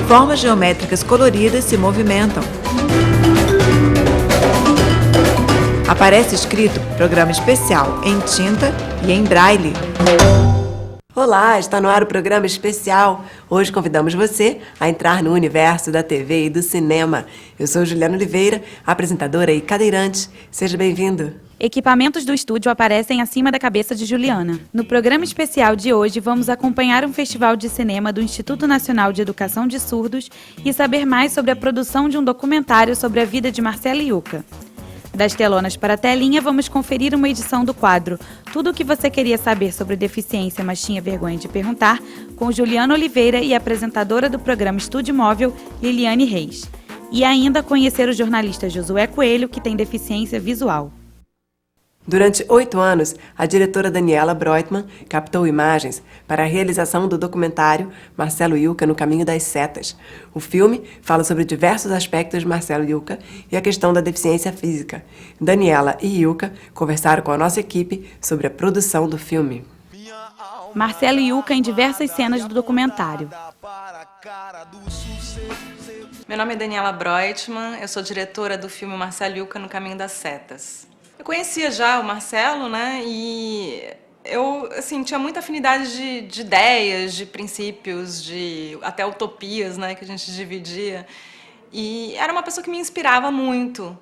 Formas geométricas coloridas se movimentam. Aparece escrito Programa Especial em tinta e em braille. Olá, está no ar o Programa Especial. Hoje convidamos você a entrar no universo da TV e do cinema. Eu sou Juliana Oliveira, apresentadora e cadeirante. Seja bem-vindo. Equipamentos do estúdio aparecem acima da cabeça de Juliana. No programa especial de hoje, vamos acompanhar um festival de cinema do Instituto Nacional de Educação de Surdos e saber mais sobre a produção de um documentário sobre a vida de Marcelo Iuca. Das telonas para a telinha, vamos conferir uma edição do quadro Tudo o que você queria saber sobre deficiência, mas tinha vergonha de perguntar, com Juliana Oliveira e a apresentadora do programa Estúdio Móvel, Liliane Reis. E ainda conhecer o jornalista Josué Coelho, que tem deficiência visual. Durante 8 anos, a diretora Daniela Breutmann captou imagens para a realização do documentário Marcelo Iuca no Caminho das Setas. O filme fala sobre diversos aspectos de Marcelo Iuca e a questão da deficiência física. Daniela e Iuca conversaram com a nossa equipe sobre a produção do filme. Marcelo Iuca em diversas cenas do documentário. Meu nome é Daniela Breutmann, eu sou diretora do filme Marcelo Iuca no Caminho das Setas. Eu conhecia já o Marcelo, né, e eu, assim, tinha muita afinidade de ideias, de princípios, de até utopias, né, que a gente dividia. E era uma pessoa que me inspirava muito.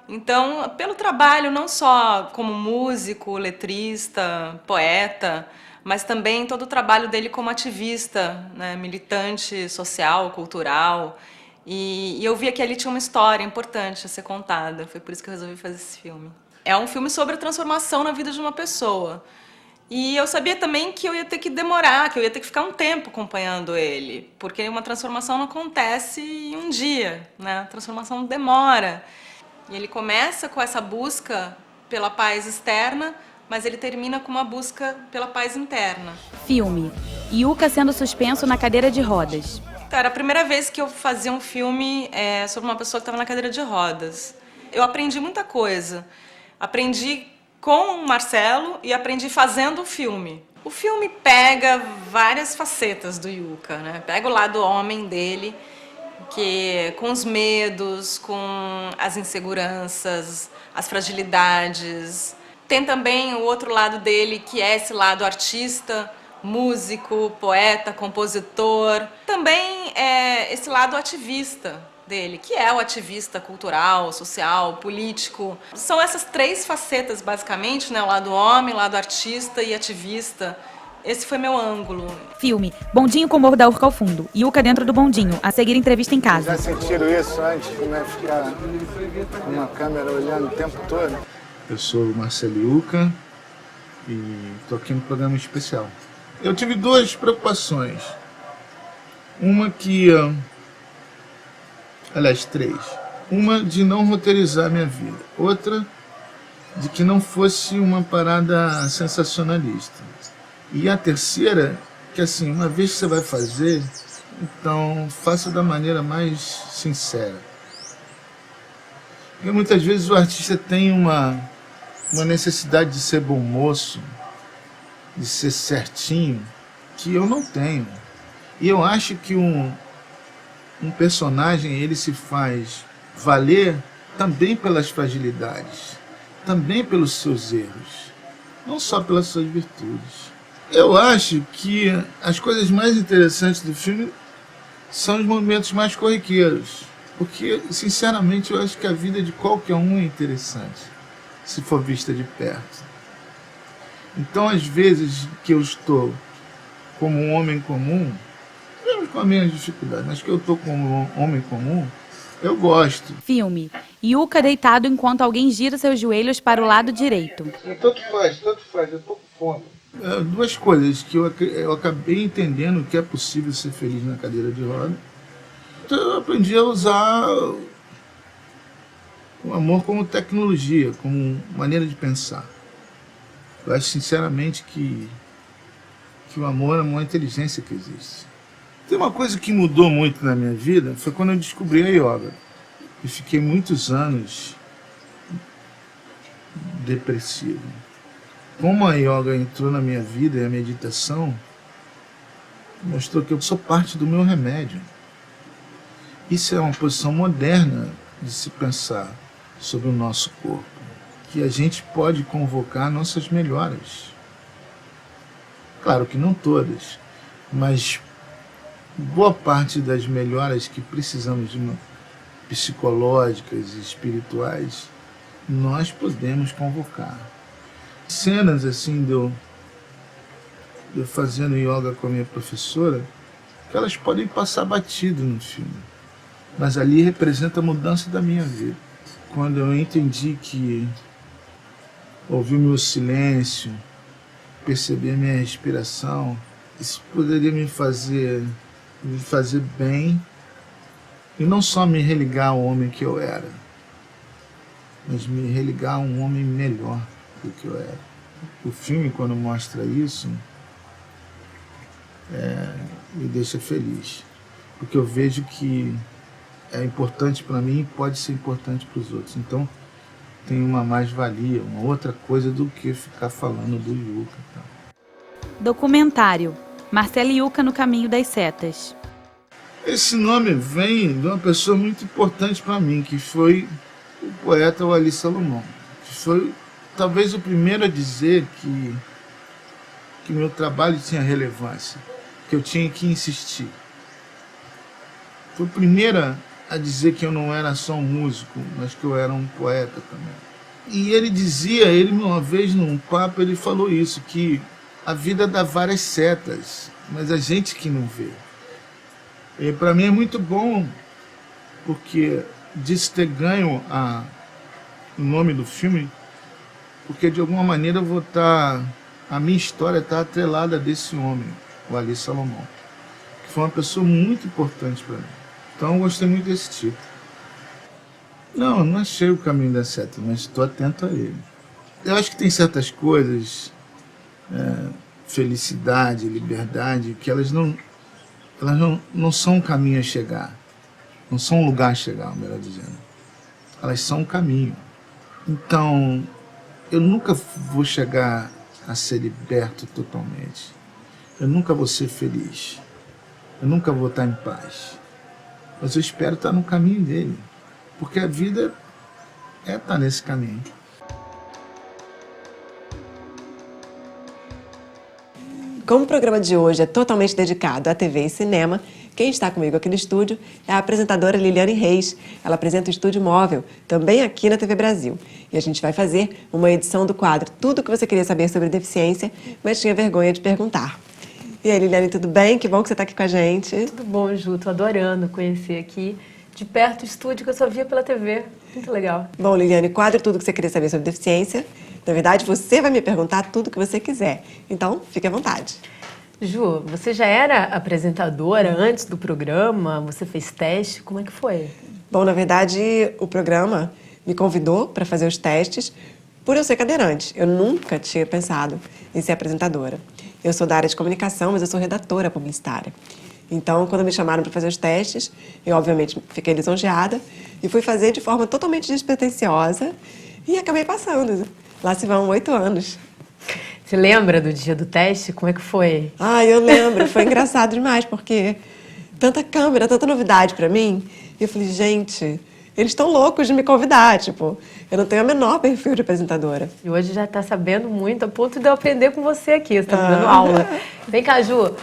Então, pelo trabalho, não só como músico, letrista, poeta, mas também todo o trabalho dele como ativista, né, militante social, cultural. E eu via que ali tinha uma história importante a ser contada. Foi por isso que eu resolvi fazer esse filme. É um filme sobre a transformação na vida de uma pessoa. E eu sabia também que eu ia ter que demorar, que eu ia ter que ficar um tempo acompanhando ele, porque uma transformação não acontece em um dia, né? A transformação demora. E ele começa com essa busca pela paz externa, mas ele termina com uma busca pela paz interna. Filme. Iuca sendo suspenso na cadeira de rodas. Então, era a primeira vez que eu fazia um filme sobre uma pessoa que estava na cadeira de rodas. Eu aprendi muita coisa. Aprendi com o Marcelo e aprendi fazendo o filme. O filme pega várias facetas do Iuca, né? Pega o lado homem dele, que com os medos, com as inseguranças, as fragilidades. Tem também o outro lado dele, que é esse lado artista, músico, poeta, compositor. Também é esse lado ativista dele, que é o ativista cultural, social, político. São essas 3 facetas, basicamente, né? O lado homem, o lado artista e ativista. Esse foi meu ângulo. Filme. Bondinho com o Morro da Urca ao fundo. Iuca dentro do bondinho. A seguir, entrevista em casa. Já sentiram isso antes? Como é ficar com uma câmera olhando o tempo todo? Eu sou o Marcelo Iuca e estou aqui no programa especial. Eu tive 2 preocupações. Uma que... Aliás, 3. Uma de não roteirizar minha vida. Outra de que não fosse uma parada sensacionalista. E a terceira, que assim, uma vez que você vai fazer, então faça da maneira mais sincera. Porque muitas vezes o artista tem uma necessidade de ser bom moço, de ser certinho, que eu não tenho. E eu acho que um personagem, ele se faz valer também pelas fragilidades, também pelos seus erros, não só pelas suas virtudes. Eu acho que as coisas mais interessantes do filme são os momentos mais corriqueiros, porque, sinceramente, eu acho que a vida de qualquer um é interessante, se for vista de perto. Então, às vezes que eu estou como um homem comum, mesmo com a minha dificuldade, mas que eu estou como um homem comum, eu gosto. Filme. Iuca deitado enquanto alguém gira seus joelhos para o lado direito. Tanto faz, eu estou com fome. 2 coisas que eu acabei entendendo que é possível ser feliz na cadeira de roda. Então eu aprendi a usar o amor como tecnologia, como maneira de pensar. Eu acho sinceramente que o amor é a maior inteligência que existe. Tem uma coisa que mudou muito na minha vida, foi quando eu descobri a yoga. E fiquei muitos anos depressivo. Como a yoga entrou na minha vida e a meditação mostrou que eu sou parte do meu remédio. Isso é uma posição moderna de se pensar sobre o nosso corpo, que a gente pode convocar nossas melhoras. Claro que não todas, mas boa parte das melhoras que precisamos de psicológicas e espirituais, nós podemos convocar. Cenas assim de eu fazendo yoga com a minha professora, que elas podem passar batido no filme, mas ali representa a mudança da minha vida. Quando eu entendi que ouvir o meu silêncio, perceber minha respiração, isso poderia me fazer bem, e não só me religar ao homem que eu era, mas me religar a um homem melhor do que eu era. O filme, quando mostra isso, me deixa feliz, porque eu vejo que é importante para mim e pode ser importante para os outros. Então tem uma mais-valia, uma outra coisa do que ficar falando do Yuca. Documentário Marcelo Yuca no Caminho das Setas. Esse nome vem de uma pessoa muito importante para mim, que foi o poeta Wally Salomão, que foi talvez o primeiro a dizer que meu trabalho tinha relevância, que eu tinha que insistir. Foi o primeiro a dizer que eu não era só um músico, mas que eu era um poeta também. E ele uma vez num papo, ele falou isso, que a vida dá várias setas, mas a gente que não vê. E para mim é muito bom, porque disso ter ganho o nome do filme, porque de alguma maneira eu vou a minha história está atrelada desse homem, o Wally Salomão, que foi uma pessoa muito importante para mim. Então eu gostei muito desse título. Não achei o caminho da seta, mas estou atento a ele. Eu acho que tem certas coisas, felicidade, liberdade, que elas não são um caminho a chegar, não são um lugar a chegar, melhor dizendo. Elas são um caminho. Então, eu nunca vou chegar a ser liberto totalmente. Eu nunca vou ser feliz. Eu nunca vou estar em paz. Mas eu espero estar no caminho dele, porque a vida é estar nesse caminho. Como o programa de hoje é totalmente dedicado à TV e cinema, quem está comigo aqui no estúdio é a apresentadora Liliane Reis. Ela apresenta o Estúdio Móvel, também aqui na TV Brasil. E a gente vai fazer uma edição do quadro Tudo o que você queria saber sobre deficiência, mas tinha vergonha de perguntar. E aí, Liliane, tudo bem? Que bom que você está aqui com a gente. Tudo bom, Ju. Tô adorando conhecer aqui de perto o estúdio que eu só via pela TV. Muito legal. Bom, Liliane, quadro Tudo o que você queria saber sobre deficiência. Na verdade, você vai me perguntar tudo o que você quiser. Então, fique à vontade. Ju, você já era apresentadora antes do programa? Você fez teste? Como é que foi? Bom, na verdade, o programa me convidou para fazer os testes por eu ser cadeirante. Eu nunca tinha pensado em ser apresentadora. Eu sou da área de comunicação, mas eu sou redatora publicitária. Então, quando me chamaram para fazer os testes, eu, obviamente, fiquei lisonjeada e fui fazer de forma totalmente despretensiosa e acabei passando. Lá se vão 8 anos. Você lembra do dia do teste? Como é que foi? Ah, eu lembro. Foi engraçado demais, porque tanta câmera, tanta novidade para mim. E eu falei, gente, eles estão loucos de me convidar. Tipo, eu não tenho o menor perfil de apresentadora. E hoje já está sabendo muito, a ponto de eu aprender com você aqui. Você está me dando aula. Vem cá, Ju.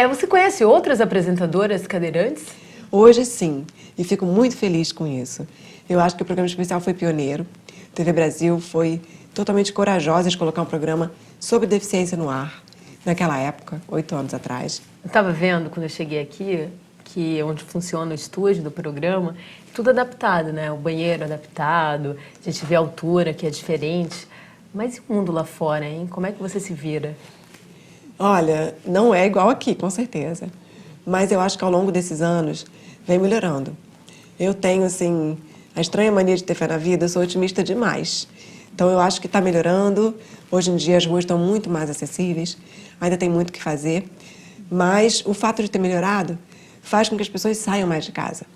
Você conhece outras apresentadoras cadeirantes? Hoje, sim. E fico muito feliz com isso. Eu acho que o programa especial foi pioneiro. A TV Brasil foi totalmente corajosa de colocar um programa sobre deficiência no ar, naquela época, 8 anos atrás. Eu estava vendo, quando eu cheguei aqui, que onde funciona o estúdio do programa, tudo adaptado, né? O banheiro adaptado, a gente vê a altura, que é diferente. Mas e o mundo lá fora, hein? Como é que você se vira? Olha, não é igual aqui, com certeza. Mas eu acho que ao longo desses anos vem melhorando. Eu tenho, assim, a estranha mania de ter fé na vida, eu sou otimista demais. Então eu acho que está melhorando. Hoje em dia as ruas estão muito mais acessíveis. Ainda tem muito o que fazer. Mas o fato de ter melhorado faz com que as pessoas saiam mais de casa.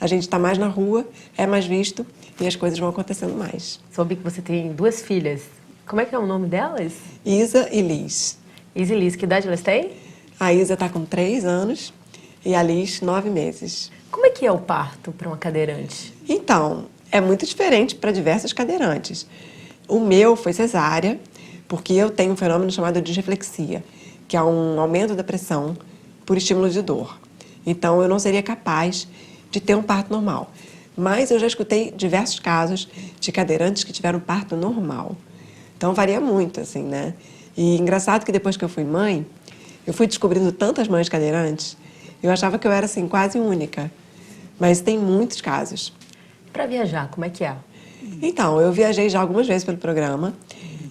A gente está mais na rua, é mais visto e as coisas vão acontecendo mais. Soube que você tem 2 filhas. Como é que é o nome delas? Isa e Liz. Isa e Liz, que idade elas têm? A Isa está com 3 anos e a Liz, 9 meses. Como é que é o parto para uma cadeirante? Então, é muito diferente para diversas cadeirantes. O meu foi cesárea, porque eu tenho um fenômeno chamado de disreflexia, que é um aumento da pressão por estímulo de dor. Então, eu não seria capaz de ter um parto normal. Mas eu já escutei diversos casos de cadeirantes que tiveram parto normal. Então, varia muito, assim, né? E engraçado que depois que eu fui mãe, eu fui descobrindo tantas mães cadeirantes, eu achava que eu era, assim, quase única. Mas tem muitos casos. Para viajar, como é que é? Então, eu viajei já algumas vezes pelo programa.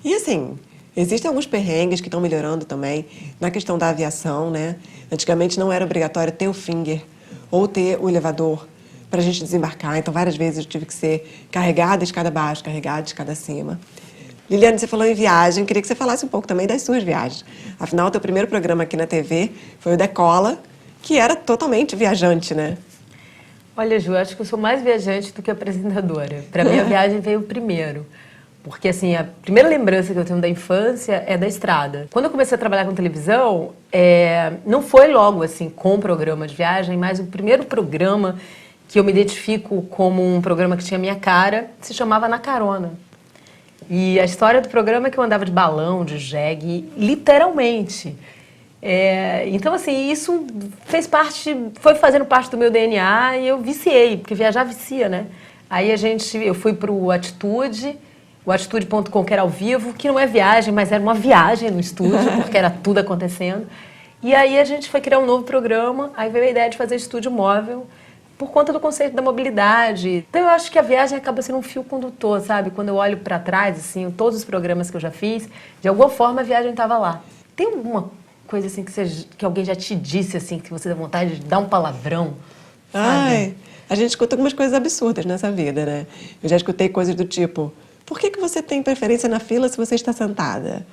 E, assim, existem alguns perrengues que estão melhorando também na questão da aviação, né? Antigamente não era obrigatório ter o finger ou ter o elevador para a gente desembarcar. Então, várias vezes eu tive que ser carregada escada abaixo, carregada escada acima. Liliane, você falou em viagem. Queria que você falasse um pouco também das suas viagens. Afinal, o teu primeiro programa aqui na TV foi o Decola, que era totalmente viajante, né? Olha, Ju, acho que eu sou mais viajante do que apresentadora. Para mim, a viagem veio primeiro. Porque, assim, a primeira lembrança que eu tenho da infância é da estrada. Quando eu comecei a trabalhar com televisão, não foi logo, assim, com programa de viagem, mas o primeiro programa que eu me identifico como um programa que tinha minha cara se chamava Na Carona. E a história do programa é que eu andava de balão, de jegue, literalmente. Então, assim, isso foi fazendo parte do meu DNA e eu viciei, porque viajar vicia, né? Aí eu fui pro Atitude, o Atitude.com, que era ao vivo, que não é viagem, mas era uma viagem no estúdio, porque era tudo acontecendo. E aí a gente foi criar um novo programa, aí veio a ideia de fazer estúdio móvel, por conta do conceito da mobilidade. Então eu acho que a viagem acaba sendo um fio condutor, sabe? Quando eu olho para trás, assim, todos os programas que eu já fiz, de alguma forma a viagem estava lá. Tem alguma coisa assim que alguém já te disse, assim, que você dá vontade de dar um palavrão? Sabe? Ai, a gente escuta algumas coisas absurdas nessa vida, né? Eu já escutei coisas do tipo, por que você tem preferência na fila se você está sentada?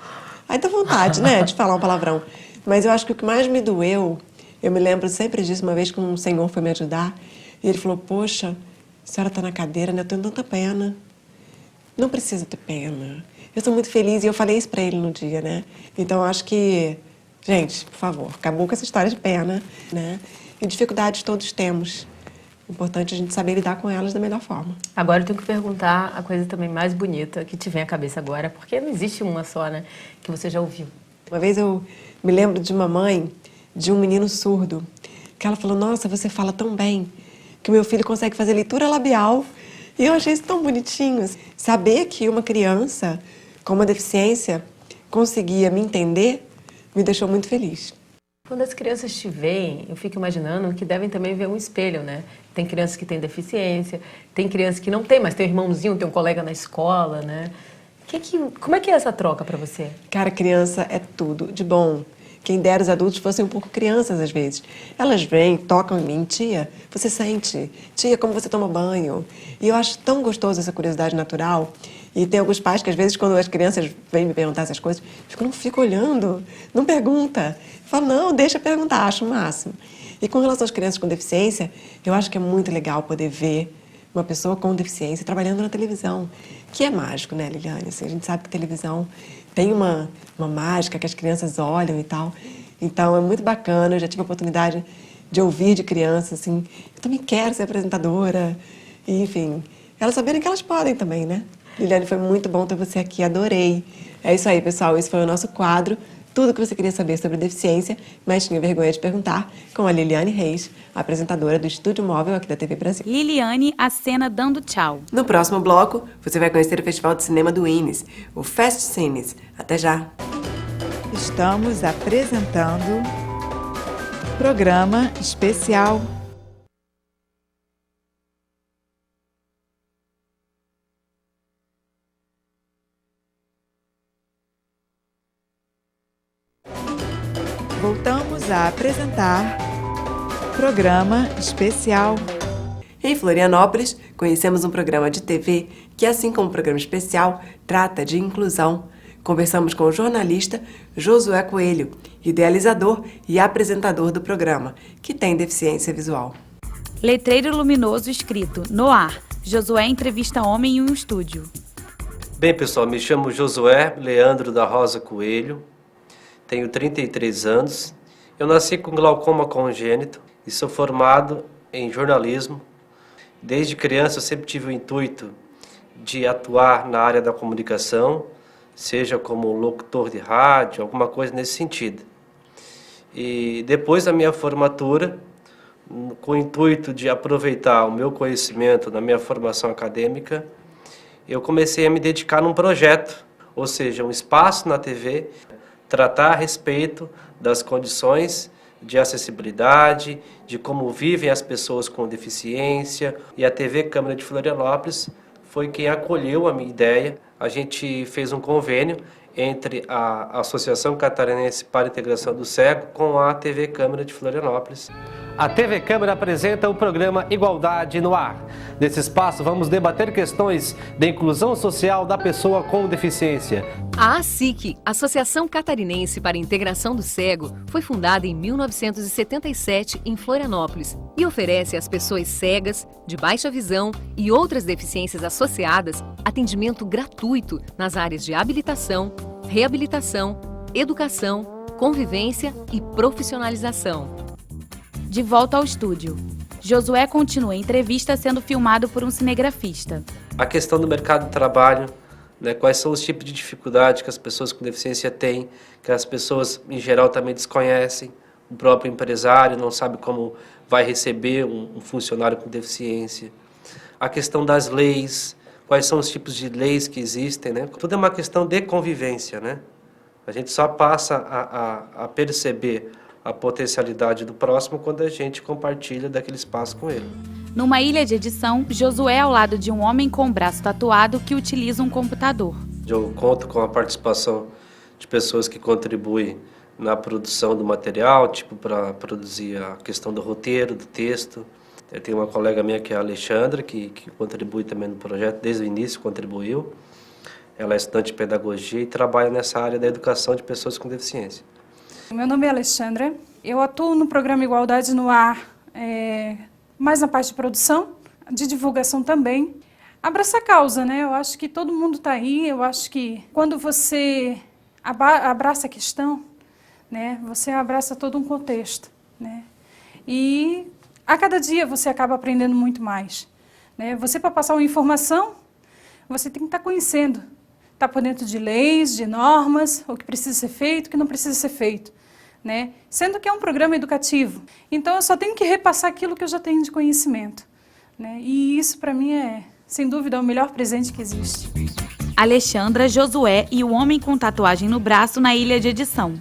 Aí dá vontade, né, de falar um palavrão. Mas eu acho que o que mais me doeu, eu me lembro sempre disso, uma vez que um senhor foi me ajudar, e ele falou, poxa, a senhora está na cadeira, né? Eu tenho tanta pena. Não precisa ter pena. Eu sou muito feliz, e eu falei isso para ele no dia, né? Então, eu acho que, gente, por favor, acabou com essa história de pena, né? E dificuldades todos temos. É importante a gente saber lidar com elas da melhor forma. Agora eu tenho que perguntar a coisa também mais bonita que te vem à cabeça agora, porque não existe uma só, né, que você já ouviu. Uma vez eu me lembro de uma mãe de um menino surdo, que ela falou, nossa, você fala tão bem, que o meu filho consegue fazer leitura labial. E eu achei isso tão bonitinho. Saber que uma criança com uma deficiência conseguia me entender, me deixou muito feliz. Quando as crianças te veem, eu fico imaginando que devem também ver um espelho, né? Tem crianças que têm deficiência, tem crianças que não têm, mas tem um irmãozinho, tem um colega na escola, né? Como é que é essa troca para você? Cara, criança é tudo de bom. Quem dera os adultos fossem um pouco crianças, às vezes. Elas vêm, tocam em mim. Tia, você sente? Tia, como você toma banho? E eu acho tão gostoso essa curiosidade natural. E tem alguns pais que, às vezes, quando as crianças vêm me perguntar essas coisas, não fica olhando, não pergunta. Eu falo, não, deixa perguntar, acho o máximo. E com relação às crianças com deficiência, eu acho que é muito legal poder ver uma pessoa com deficiência trabalhando na televisão, que é mágico, né, Liliane? Assim, a gente sabe que televisão tem uma mágica que as crianças olham e tal. Então, é muito bacana. Eu já tive a oportunidade de ouvir de crianças, assim, eu também quero ser apresentadora. E, enfim, elas saberem que elas podem também, né? Liliane, foi muito bom ter você aqui, adorei. É isso aí, pessoal. Esse foi o nosso quadro. Tudo que você queria saber sobre deficiência, mas tinha vergonha de perguntar, com a Liliane Reis, apresentadora do Estúdio Móvel aqui da TV Brasil. Liliane, a cena dando tchau. No próximo bloco, você vai conhecer o Festival de Cinema do Ines, o Fast Cines. Até já! Estamos apresentando programa especial. Voltamos a apresentar programa especial. Em Florianópolis, conhecemos um programa de TV que, assim como o programa especial, trata de inclusão. Conversamos com o jornalista Josué Coelho, idealizador e apresentador do programa, que tem deficiência visual. Letreiro luminoso escrito no ar. Josué entrevista homem em um estúdio. Bem, pessoal, me chamo Josué Leandro da Rosa Coelho, tenho 33 anos. Eu nasci com glaucoma congênito, e sou formado em jornalismo. Desde criança eu sempre tive o intuito de atuar na área da comunicação, seja como locutor de rádio, alguma coisa nesse sentido. E depois da minha formatura, com o intuito de aproveitar o meu conhecimento na minha formação acadêmica, eu comecei a me dedicar num projeto, ou seja, um espaço na TV, tratar a respeito das condições de acessibilidade, de como vivem as pessoas com deficiência. E a TV Câmara de Florianópolis foi quem acolheu a minha ideia. A gente fez um convênio entre a Associação Catarinense para a Integração do Cego com a TV Câmara de Florianópolis. A TV Câmara apresenta o programa Igualdade no Ar. Nesse espaço vamos debater questões da inclusão social da pessoa com deficiência. A ACIC, Associação Catarinense para a Integração do Cego, foi fundada em 1977 em Florianópolis e oferece às pessoas cegas, de baixa visão e outras deficiências associadas atendimento gratuito nas áreas de habilitação, reabilitação, educação, convivência e profissionalização. De volta ao estúdio. Josué continua a entrevista sendo filmado por um cinegrafista. A questão do mercado de trabalho, né, quais são os tipos de dificuldade que as pessoas com deficiência têm, que as pessoas em geral também desconhecem, o próprio empresário não sabe como vai receber um funcionário com deficiência. A questão das leis, quais são os tipos de leis que existem, né? Tudo é uma questão de convivência, né? A gente só passa a perceber a potencialidade do próximo quando a gente compartilha daquele espaço com ele. Numa ilha de edição, Josué é ao lado de um homem com o braço tatuado que utiliza um computador. Eu conto com a participação de pessoas que contribuem na produção do material, tipo para produzir a questão do roteiro, do texto. Eu tenho uma colega minha que é a Alexandra, que contribui também no projeto, desde o início contribuiu. Ela é estudante de pedagogia e trabalha nessa área da educação de pessoas com deficiência. Meu nome é Alexandra, eu atuo no programa Igualdade no Ar, mais na parte de produção, de divulgação também. Abraça a causa, né? Eu acho que todo mundo está aí, eu acho que quando você abraça a questão, né, você abraça todo um contexto, né? E a cada dia você acaba aprendendo muito mais, né? Você, para passar uma informação, você tem que estar conhecendo, estar por dentro de leis, de normas, o que precisa ser feito, o que não precisa ser feito, né? Sendo que é um programa educativo. Então, eu só tenho que repassar aquilo que eu já tenho de conhecimento, né? E isso, para mim, é, sem dúvida, o melhor presente que existe. Alexandra, Josué e o homem com tatuagem no braço na ilha de edição.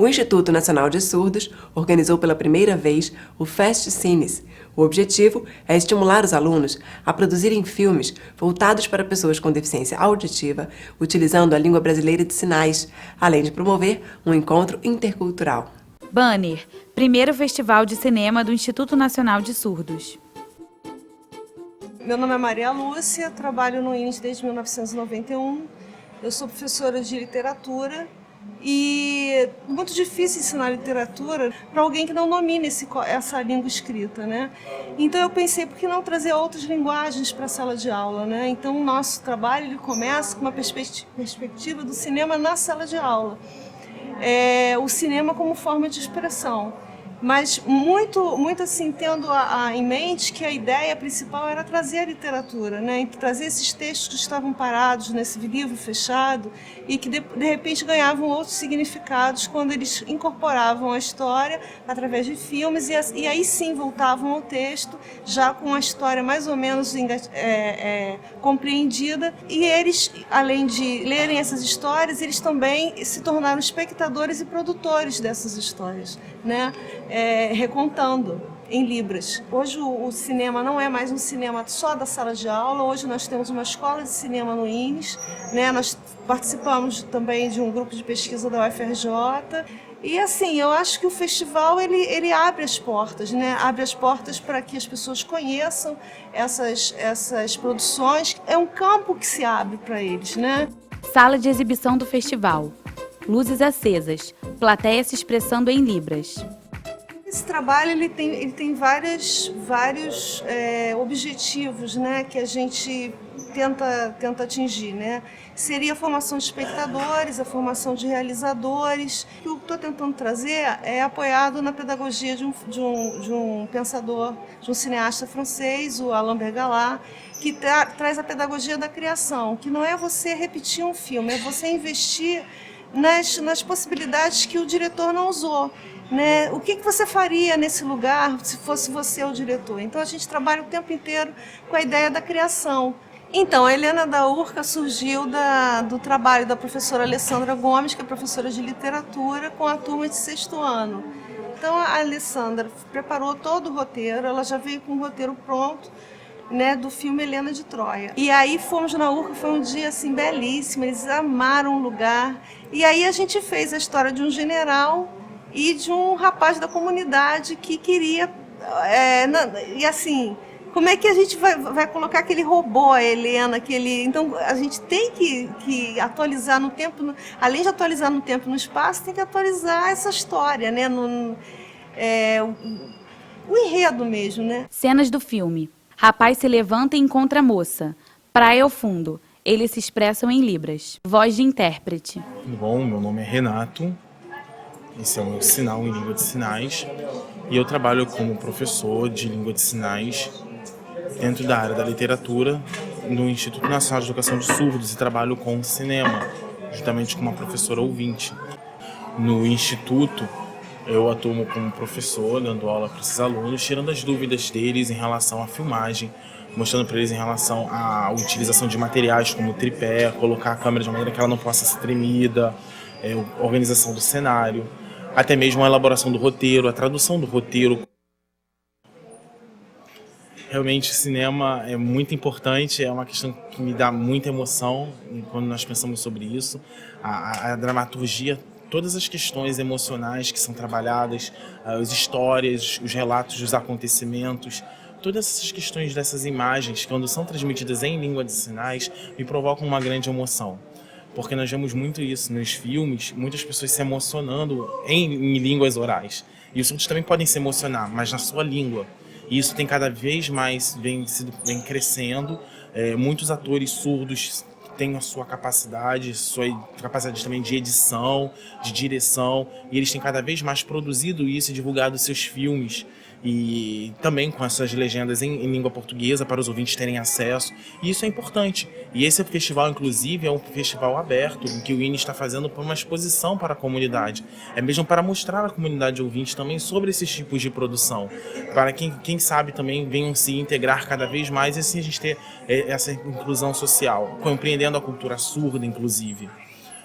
O Instituto Nacional de Surdos organizou pela primeira vez o Fast Cines. O objetivo é estimular os alunos a produzirem filmes voltados para pessoas com deficiência auditiva, utilizando a língua brasileira de sinais, além de promover um encontro intercultural. Banner, primeiro festival de cinema do Instituto Nacional de Surdos. Meu nome é Maria Lúcia, trabalho no INES desde 1991. Eu sou professora de literatura. E é muito difícil ensinar literatura para alguém que não domina essa língua escrita, né? Então eu pensei, por que não trazer outras linguagens para a sala de aula, né? Então o nosso trabalho ele começa com uma perspectiva do cinema na sala de aula. O cinema como forma de expressão. Mas muito assim, tendo em mente que a ideia principal era trazer a literatura, né? Trazer esses textos que estavam parados nesse livro fechado e que de repente ganhavam outros significados quando eles incorporavam a história através de filmes e aí sim voltavam ao texto já com a história mais ou menos compreendida, e eles, além de lerem essas histórias, eles também se tornaram espectadores e produtores dessas histórias, né? Recontando em libras. Hoje o cinema não é mais um cinema só da sala de aula, hoje nós temos uma escola de cinema no INES, né? Nós participamos também de um grupo de pesquisa da UFRJ e assim, eu acho que o festival ele abre as portas, né? Abre as portas para que as pessoas conheçam essas produções, é um campo que se abre para eles, né? Sala de exibição do festival. Luzes acesas, plateia se expressando em libras. Esse trabalho ele tem vários objetivos, né, que a gente tenta atingir, né? Seria a formação de espectadores, a formação de realizadores. O que eu estou tentando trazer é apoiado na pedagogia de um pensador, de um cineasta francês, o Alain Bergalat, que traz a pedagogia da criação, que não é você repetir um filme, é você investir nas possibilidades que o diretor não usou. Né? O que você faria nesse lugar se fosse você o diretor? Então a gente trabalha o tempo inteiro com a ideia da criação. Então, a Helena da Urca surgiu do trabalho da professora Alessandra Gomes, que é professora de literatura, com a turma de 6º ano. Então a Alessandra preparou todo o roteiro, ela já veio com o roteiro pronto, né, do filme Helena de Troia. E aí fomos na Urca, foi um dia assim belíssimo, eles amaram o lugar. E aí a gente fez a história de um general e de um rapaz da comunidade que queria... e assim, como é que a gente vai colocar aquele robô, a Helena, Então, a gente tem que atualizar no tempo, além de atualizar no tempo e no espaço, tem que atualizar essa história, né? O enredo mesmo, né? Cenas do filme. Rapaz se levanta e encontra a moça. Praia ao fundo. Eles se expressam em libras. Voz de intérprete. Bom, meu nome é Renato. Esse é o meu sinal em língua de sinais. E eu trabalho como professor de língua de sinais dentro da área da literatura no Instituto Nacional de Educação de Surdos e trabalho com cinema, juntamente com uma professora ouvinte. No Instituto, eu atuo como professor, dando aula para esses alunos, tirando as dúvidas deles em relação à filmagem, mostrando para eles em relação à utilização de materiais como tripé, colocar a câmera de maneira que ela não possa ser tremida, organização do cenário, até mesmo a elaboração do roteiro, a tradução do roteiro. Realmente, cinema é muito importante, é uma questão que me dá muita emoção quando nós pensamos sobre isso. A dramaturgia, todas as questões emocionais que são trabalhadas, as histórias, os relatos dos acontecimentos, todas essas questões dessas imagens, quando são transmitidas em língua de sinais, me provocam uma grande emoção. Porque nós vemos muito isso nos filmes, muitas pessoas se emocionando em línguas orais. E os surdos também podem se emocionar, mas na sua língua. E isso tem cada vez mais vem crescendo. Muitos atores surdos têm a sua capacidade também de edição, de direção, e eles têm cada vez mais produzido isso e divulgado seus filmes, e também com essas legendas em língua portuguesa para os ouvintes terem acesso, e isso é importante. E esse festival, inclusive, é um festival aberto, em que o INE está fazendo uma exposição para a comunidade, é mesmo para mostrar à comunidade ouvinte também sobre esses tipos de produção, para quem sabe também venham se integrar cada vez mais, e assim a gente ter essa inclusão social, compreendendo a cultura surda, inclusive.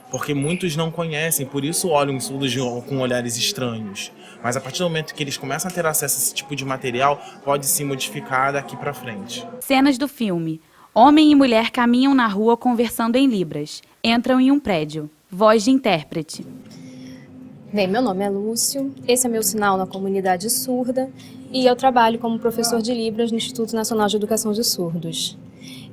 Porque muitos não conhecem, por isso olham os surdos com olhares estranhos. Mas a partir do momento que eles começam a ter acesso a esse tipo de material, pode se modificar daqui para frente. Cenas do filme. Homem e mulher caminham na rua conversando em libras. Entram em um prédio. Voz de intérprete. Bem, meu nome é Lúcio, esse é meu sinal na comunidade surda e eu trabalho como professor de Libras no Instituto Nacional de Educação de Surdos.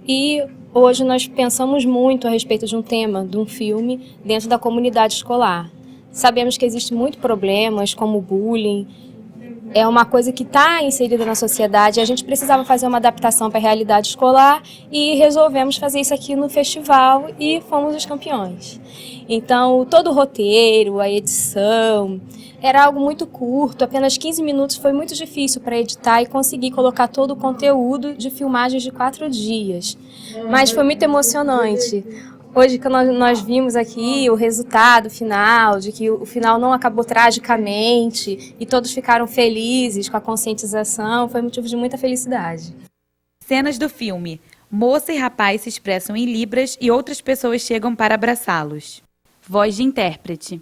E hoje nós pensamos muito a respeito de um tema, de um filme, dentro da comunidade escolar. Sabemos que existem muitos problemas, como bullying, é uma coisa que está inserida na sociedade, a gente precisava fazer uma adaptação para a realidade escolar e resolvemos fazer isso aqui no festival e fomos os campeões. Então, todo o roteiro, a edição, era algo muito curto, apenas 15 minutos, foi muito difícil para editar e conseguir colocar todo o conteúdo de filmagens de 4 dias. Mas foi muito emocionante. Hoje, que nós vimos aqui o resultado final, de que o final não acabou tragicamente e todos ficaram felizes com a conscientização, foi motivo de muita felicidade. Cenas do filme. Moça e rapaz se expressam em libras e outras pessoas chegam para abraçá-los. Voz de intérprete.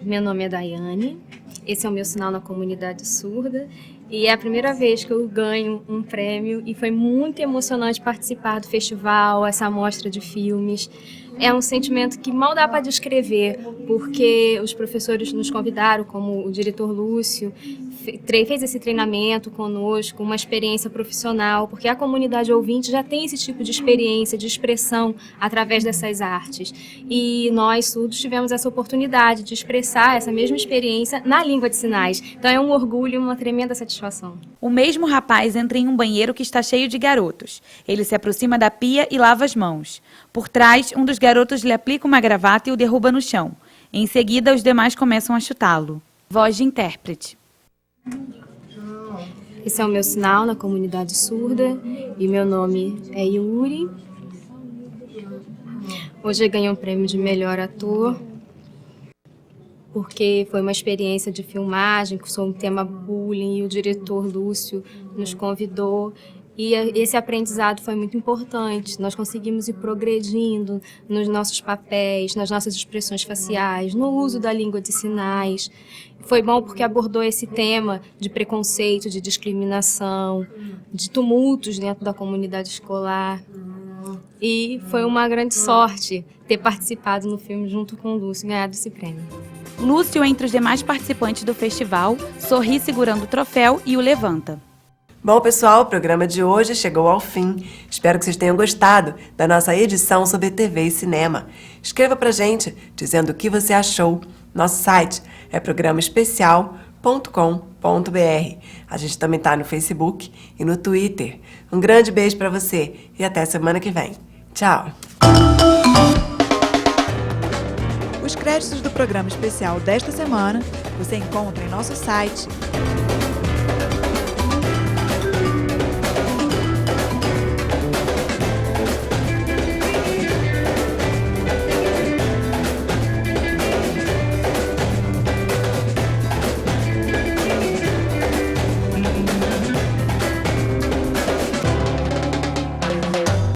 Meu nome é Daiane, esse é o meu sinal na comunidade surda E é a primeira vez que eu ganho um prêmio e foi muito emocionante participar do festival, essa mostra de filmes. É um sentimento que mal dá para descrever, porque os professores nos convidaram, como o diretor Lúcio, fez esse treinamento conosco, uma experiência profissional, porque a comunidade ouvinte já tem esse tipo de experiência, de expressão através dessas artes. E nós, surdos, tivemos essa oportunidade de expressar essa mesma experiência na língua de sinais. Então é um orgulho e uma tremenda satisfação. O mesmo rapaz entra em um banheiro que está cheio de garotos. Ele se aproxima da pia e lava as mãos. Por trás, um dos garotos lhe aplica uma gravata e o derruba no chão. Em seguida, os demais começam a chutá-lo. Voz de intérprete. Esse é o meu sinal na comunidade surda e meu nome é Yuri. Hoje eu ganhei um prêmio de melhor ator porque foi uma experiência de filmagem sobre o tema bullying e o diretor Lúcio nos convidou. E esse aprendizado foi muito importante. Nós conseguimos ir progredindo nos nossos papéis, nas nossas expressões faciais, no uso da língua de sinais. Foi bom porque abordou esse tema de preconceito, de discriminação, de tumultos dentro da comunidade escolar. E foi uma grande sorte ter participado no filme junto com o Lúcio e ganhado esse prêmio. Lúcio, entre os demais participantes do festival, sorri segurando o troféu e o levanta. Bom, pessoal, o programa de hoje chegou ao fim. Espero que vocês tenham gostado da nossa edição sobre TV e cinema. Escreva pra gente dizendo o que você achou. Nosso site é programaespecial.com.br. A gente também tá no Facebook e no Twitter. Um grande beijo pra você e até semana que vem. Tchau! Os créditos do programa especial desta semana você encontra em nosso site